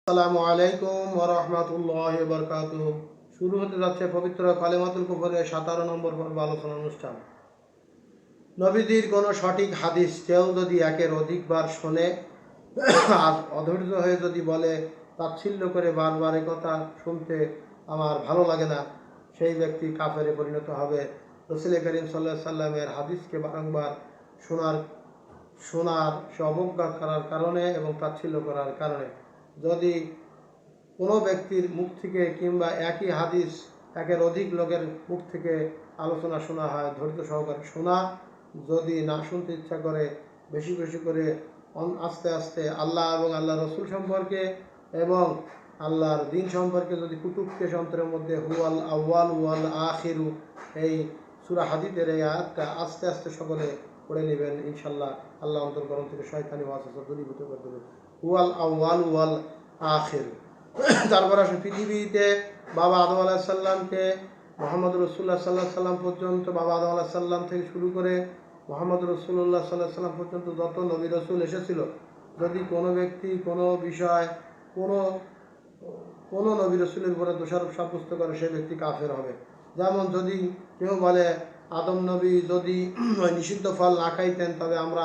আসসালামু আলাইকুম ওয়া রাহমাতুল্লাহি ওয়া বারাকাতুহু। শুরু হতে যাচ্ছে পবিত্র কালিমাতুল কুফরের 17 নম্বর পর্ব আলোচনা অনুষ্ঠান। নবীজির কোনো সঠিক হাদিস কেউ যদি একের অধিকবার শোনে আর অধৈর্য হয়ে যদি বলে তাচ্ছিল্য করে বারবার কথা শুনতে আমার ভালো লাগে না, সেই ব্যক্তি কাফেরে পরিণত হবে। রাসূল করিম সাল্লাল্লাহু আলাইহি সাল্লামের হাদিসকে বারংবার শোনার শোনার সে অবজ্ঞা করার কারণে এবং তাচ্ছিল্য করার কারণে যদি কোনো ব্যক্তির মুখ থেকে কিংবা একই হাদিস একের অধিক লোকের মুখ থেকে আলোচনা শোনা হয়, ধৈর্য সহকারে শোনা, যদি না শুনতে ইচ্ছা করে বেশি বেশি করে আস্তে আস্তে আল্লাহ এবং আল্লাহ রসুল সম্পর্কে এবং আল্লাহর দিন সম্পর্কে যদি কুতুবকে অন্তরের মধ্যে হুয়াল আউয়াল ওয়াল আখিরু এই সূরা হাদীদের এই আয়াতটা আস্তে আস্তে সকলে পড়ে নেবেন ইনশাল্লাহ। আল্লাহ অন্তর্করণ থেকে শয়তানি ওয়াসওয়াসা দূরীভূত করে দেবেন। হুয়াল আউয়াল ওয়াল আখির। তারপর আসে পৃথিবীতে বাবা আদম আলাইহিস সালামকে মোহাম্মদ রাসূলুল্লাহ সাল্লাল্লাহু আলাইহি সাল্লাম পর্যন্ত, বাবা আদম আলাইহিস সালাম থেকে শুরু করে মোহাম্মদ রাসূলুল্লাহ সাল্লাল্লাহু আলাইহি সাল্লাম পর্যন্ত যত নবী রসুল এসেছিল, যদি কোনো ব্যক্তি কোনো বিষয় কোনো কোনো নবী রসুলের উপরে দোষারোপ সাব্যস্ত করে সেই ব্যক্তি কাফের হবে। যেমন যদি কেউ বলে আদম নবী যদি ওই নিষিদ্ধ ফল না খাইতেন তবে আমরা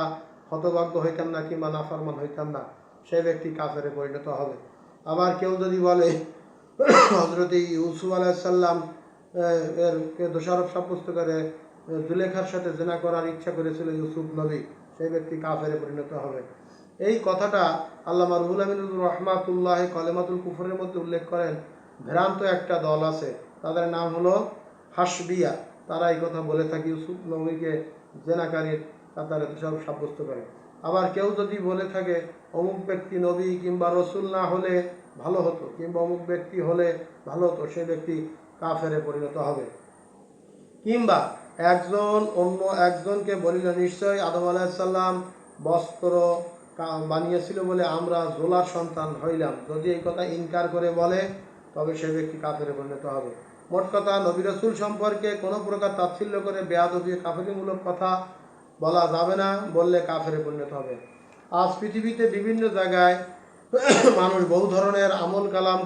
হতভাগ্য হইতাম না কিংবা নাফরমান হইতাম না, সেই ব্যক্তি কাফেরে পরিণত হবে। আবার কেউ যদি বলে হযরত ইউসুফ আলাইহিস সালাম এরকে দোষারোপ সাব্যস্ত করে জুলেখার সাথে জেনা করার ইচ্ছা করেছিল ইউসুফ নবী, সেই ব্যক্তি কাফেরে পরিণত হবে। এই কথাটা আল্লামা রুহুল আমিন রহমাতুল্লাহ কালিমাতুল কুফরের মধ্যে উল্লেখ করেন। ভ্রান্ত একটা দল আছে, তাদের নাম হলো হাসবিয়া। তারা এই কথা বলে থাকে ইউসুফ নবীকে জেনাকারীর কাতারে দোষারোপ সাব্যস্ত করে। আবার কেউ যদি বলে থাকে অমুক ব্যক্তি নবী কিংবা রসুল না হলে ভালো হতো কিংবা অমুক ব্যক্তি হলে ভালো হতো, সেই ব্যক্তি কাফেরে পরিণত হবে। কিংবা একজন অন্য একজনকে বলিল নিশ্চয়ই আদম আলাইহিস সালাম বস্ত্র বানিয়েছিল বলে আমরা জোলার সন্তান হইলাম, যদি এই কথা ইনকার করে বলে তবে সে ব্যক্তি কাফেরে পরিণত হবে। মোট কথা, নবী রসুল সম্পর্কে কোনো প্রকার তাচ্ছিল্য করে বেয়াদবি কাফেরিমূলক কথা বলা যাবে না, বললে কাফেরে পরিণত হবে। আজ পৃথিবীতে বিভিন্ন জায়গায় মানুষ বহু ধরনের আমল কালাম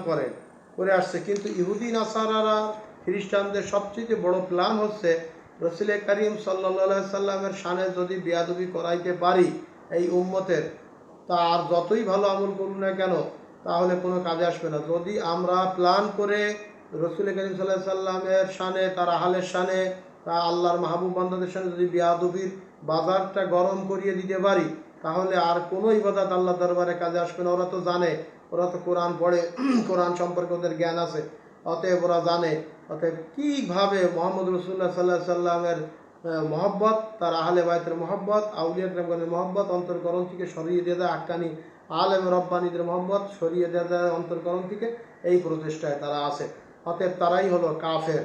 করে আসছে, কিন্তু ইহুদি নাসারারা খ্রিস্টানদের সবচেয়ে বড় প্ল্যান হচ্ছে রাসূল করিম সাল্লাল্লাহু আলাইহি সাল্লামের শানে যদি বেয়াদবি করাইতে পারি এই উম্মতের, তার যতই ভালো আমল করুন না কেন তাহলে কোনো কাজে আসবে না। যদি আমরা প্ল্যান করে রাসূল করিম সাল্লাল্লাহু আলাইহি সাল্লামের শানে, তার আহলের শানে, তা আল্লাহর মাহবুব বান্দাদের শানে যদি বেয়াদবির বাজারটা গরম করিয়ে দিতে পারি, তাহলে আর কোনো ইবাদত আল্লাহ দরবারে কাজে আসবে না। ওরা তো জানে, ওরা তো কোরআন পড়ে, কোরআন সম্পর্কে ওদের জ্ঞান আছে, অতএব ওরা জানে অতএব কীভাবে মোহাম্মদ রাসূলুল্লাহ সাল্লাল্লাহু আলাইহি সাল্লামের মহব্বত, তার আহলে বাইতের মহব্বত, আউলিয়া কেরামগণের মহব্বত অন্তর্করণ থেকে সরিয়ে দিয়ে যায়, আক্কানি আলেম রব্বানীদের মহব্বত সরিয়ে দেওয়া যায় অন্তর্করণ থেকে, এই প্রচেষ্টায় তারা আছে। অতএব তারাই হলো কাফের।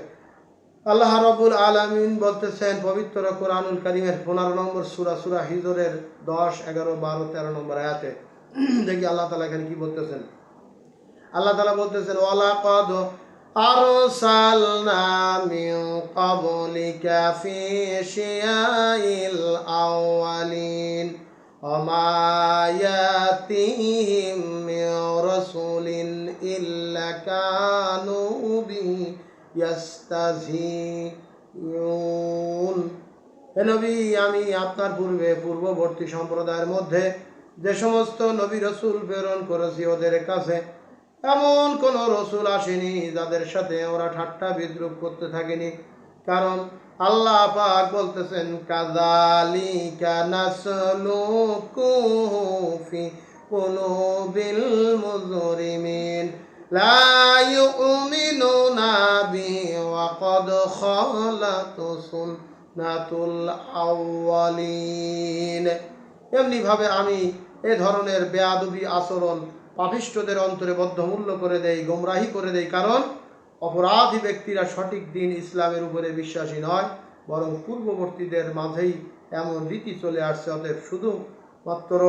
আল্লাহ রাব্বুল আলামিন বলতেছেন পবিত্র কোরআনুল কারীমের 15 নম্বর সূরা, সূরা হিজরের 10, 11, 12, 13 নম্বর আয়াতে দেখি আল্লাহ তাআলা এখানে কি বলতেছেন। আল্লাহ তাআলা বলতেছেন ওয়ালাকাদ আরসালনা মিন ক্বাবলিকা ফি শিয়াইল আউয়ালিন ওমা ইয়াতিহিম মিন রাসূলিন ইল্লা কানু বিহি ইয়াস্তাযিউন। হে নবী, আমি আপনার পূর্ববর্তী সম্প্রদায়ের মধ্যে যে সমস্ত নবী রসুল প্রেরণ করেছি ওদের কাছে এমন কোন রসুল আসেনি যাদের সাথে ওরা ঠাট্টা বিদ্রুপ করতে থাকেনি। কারণ আল্লাহ পাক বলতেছেন কাযালিকা নাসলুকুহু ফি কুলুবিল মুজরিমিন লা ইউমিনুনা বিহি ওয়া ক্বাদ খালাত সুন্নাতুল আউয়ালিন। এমনি ভাবে আমি এ ধরনের বেয়াদবি আচরণ পাপিষ্ঠদের অন্তরে বদ্ধমূল্য করে দেই, গোমরাহি করে দেই। কারণ অপরাধী ব্যক্তিরা সঠিক দিন ইসলামের উপরে বিশ্বাসী নয়, বরং পূর্ববর্তীদের মাঝেই এমন রীতি চলে আসছে। অতএব শুধুমাত্র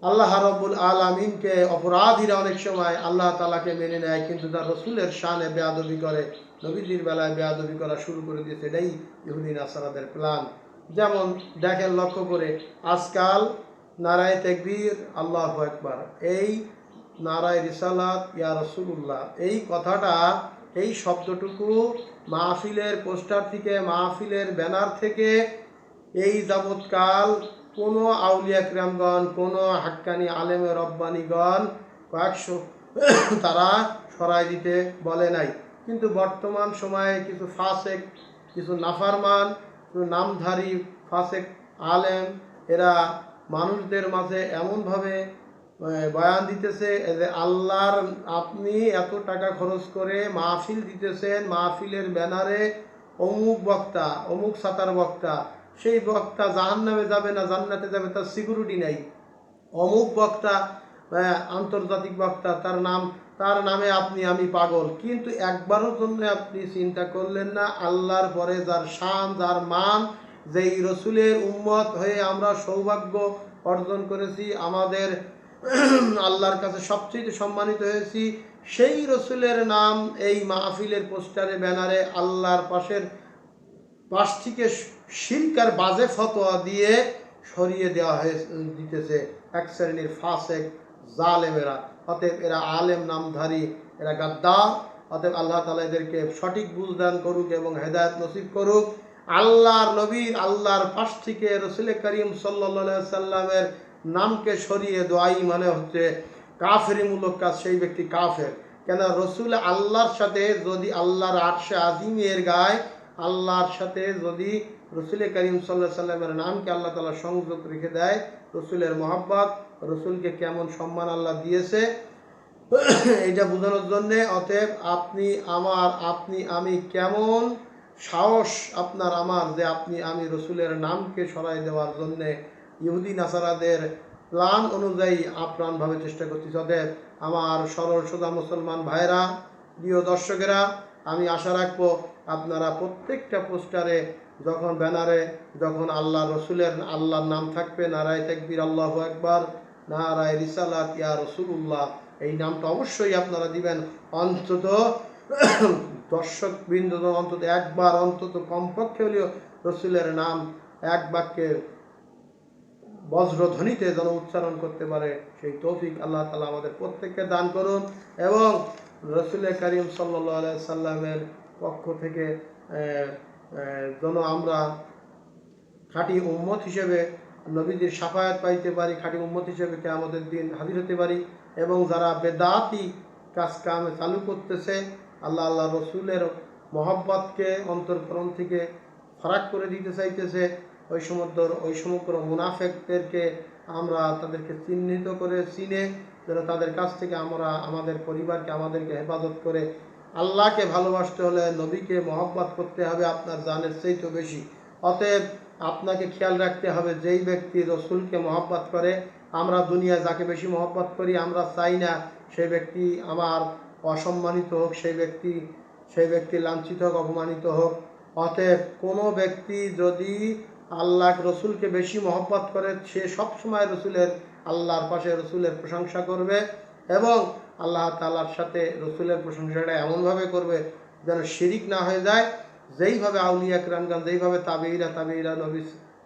আল্লাহ রাব্বুল আলামিনকে অপরাধীরা অনেক সময় আল্লাহ তাআলাকে মেনে নেয়, কিন্তু তার রসুলের শানে বেয়াদবি করে, নবীজির বেলায় বেয়াদবি করা শুরু করে দিয়েছে। এটাই ইহুদি নাসারাদের প্ল্যান। যেমন দেখেন লক্ষ্য করে, আজকাল নারায়ে তাকবীর, আল্লাহু আকবার, এই নারায় রিসালাত ইয়া রাসূলুল্লাহ, এই কথাটা, এই শব্দটুকু মাহফিলের পোস্টার থেকে, মাহফিলের ব্যানার থেকে এই যাবৎকাল কোনো আউলিয়া কিরামগণ, কোনো হাক্কানি আলেমে রব্বানিগণ কয়েকশো তারা সরাই দিতে বলে নাই। কিন্তু বর্তমান সময়ে কিছু ফাসেক, কিছু নাফারমান, কিছু নামধারী ফাসেক আলেম, এরা মানুষদের মাঝে এমনভাবে বয়ান দিতেছে যে আল্লাহর, আপনি এত টাকা খরচ করে মাহফিল দিতেছেন, মাহফিলের ব্যানারে অমুক বক্তা, অমুক সাতার বক্তা, সেই বক্তা জাহান্নামে যাবে না জান্নাতে যাবে তার সিকিউরিটি নাই। অমুক বক্তা আন্তর্জাতিক বক্তা, তার নামে আমি পাগল। কিন্তু একবারের জন্য আপনি চিন্তা করলেন না আল্লাহর পরে যার শান, যার মান, যেই রসুলের উম্মত হয়ে আমরা সৌভাগ্য অর্জন করেছি, আমাদের আল্লাহর কাছে সবচেয়ে সম্মানিত হয়েছি, সেই রসুলের নাম এই মাহফিলের পোস্টারে, ব্যানারে আল্লাহর পাশ থেকে শিরকার বাজে ফতোয়া দিয়ে সরিয়ে দেওয়া দিতেছে এক শ্রেণীর ফাসেক জালেমেরা। অতএব এরা আলেম নামধারী, এরা গাদ্দার। অতএব আল্লাহ তাআলা এদেরকে সঠিক বুঝদান করুক এবং হেদায়েত নসিব করুক। আল্লাহর নবীর, আল্লাহর পাশ থেকে রসুল করিম সাল্লাল্লাহু আলাইহি সাল্লামের নামকে সরিয়ে দেওয়াই মানে হচ্ছে কাফেরিমূলক কাজ, সেই ব্যক্তি কাফের। কেন রসুল আল্লাহর সাথে যদি আল্লাহর আরশে আজিমের গায়ে, আল্লাহর সাথে যদি রসুল করিম সাল্লাল্লাহু আলাইহি সাল্লামের নামকে আল্লাহ তাআলা সংযোগ রেখে দেয়, রসুলের মহব্বত, রসুলকে কেমন সম্মান আল্লাহ দিয়েছে এইটা বোঝানোর জন্যে। অতএব আমি কেমন সাহস আপনার আমার যে আমি রসুলের নামকে সরাই দেওয়ার জন্যে ইহুদি নাসারাদের প্ল্যান অনুযায়ী আপ্রাণভাবে চেষ্টা করতেছি। অতএব আমার সরল সোজা মুসলমান ভাইরা, প্রিয় দর্শকেরা, আমি আশা রাখবো আপনারা প্রত্যেকটা পোস্টারে, যখন ব্যানারে, যখন আল্লাহর নাম থাকবে, নারায়ে তাকবীর, আল্লাহু আকবার, নারায়ে রিসালাত ইয়া রাসূলুল্লাহ, এই নামটা অবশ্যই আপনারা দিবেন। অন্তত দর্শক বৃন্দ অন্তত একবার, অন্তত কমপক্ষে হলেও রসুলের নাম এক বাক্যের বজ্রধ্বনিতে যেন উচ্চারণ করতে পারে, সেই তৌফিক আল্লাহ তাআলা আমাদের প্রত্যেককে দান করুন। এবং রসুল করিম সাল্লাল্লাহু আলাইহি সাল্লামের পক্ষ থেকে যেন আমরা খাঁটি উম্মত হিসেবে নবীজির শাফায়াত পাইতে পারি, খাঁটি উম্মত হিসেবে কিয়ামতের দিন হাজির হতে পারি। এবং যারা বেদাতি কাজ কাম চালু করতেছে, আল্লাহ রসুলের মহব্বতকে অন্তরকরণ থেকে ফারাক করে দিতে চাইতেছে, ওই সমগ্র মুনাফেকদেরকে আমরা তাদেরকে চিহ্নিত করে চিনে যেন তাদের কাছ থেকে আমরা আমাদের পরিবারকে, আমাদেরকে হেফাজত করে। আল্লাহকে ভালোবাসতে হলে নবীকে মহব্বত করতে হবে আপনার জানের চেয়েও বেশি। অতএব আপনাকে খেয়াল রাখতে হবে, যেই ব্যক্তি রসুলকে মহব্বত করে, আমরা দুনিয়ায় যাকে বেশি মহব্বত করি, আমরা চাই না সেই ব্যক্তি আমার অসম্মানিত হোক, সেই ব্যক্তি লাঞ্ছিত হোক, অপমানিত হোক। অতএব কোনো ব্যক্তি যদি আল্লাহ রসুলকে বেশি মহব্বত করে, সে সবসময় আল্লাহর পাশে রসুলের প্রশংসা করবে এবং আল্লাহ তাআলার সাথে রসুলের প্রশংসাটা এমনভাবে করবে যেন শিরিক না হয়ে যায়। যেইভাবে আউলিয়া কিরামগণ, যেইভাবে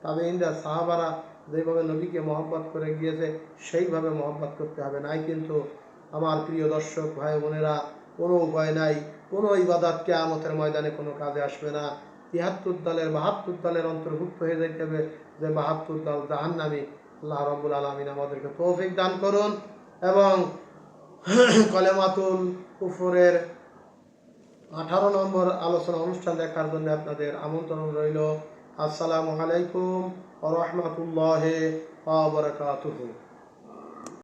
তাবেঈনরা, সাহাবারা যেইভাবে নবীকে মহব্বত করে গিয়েছে, সেইভাবে মহব্বত করতে হবে। নাই কিন্তু আমার প্রিয় দর্শক ভাই বোনেরা, কোনো উপায় নাই, কোনো ইবাদত কিয়ামতের ময়দানে কোনো কাজে আসবে না। ৭৩ দলের ৭২ দলের অন্তর্ভুক্ত হয়ে যাইতে হবে, যে ৭২ দল জাহান্নামী। আল্লাহ রাব্বুল আলামিন আমাদেরকে তৌফিক দান করুন। এবং কলেমাতুল কুফরের 18 নম্বর আলোচনা অনুষ্ঠান দেখার জন্য আপনাদের আমন্ত্রণ রইল। আসসালামু আলাইকুম ওয়া রাহমাতুল্লাহি ওয়া বারাকাতুহু।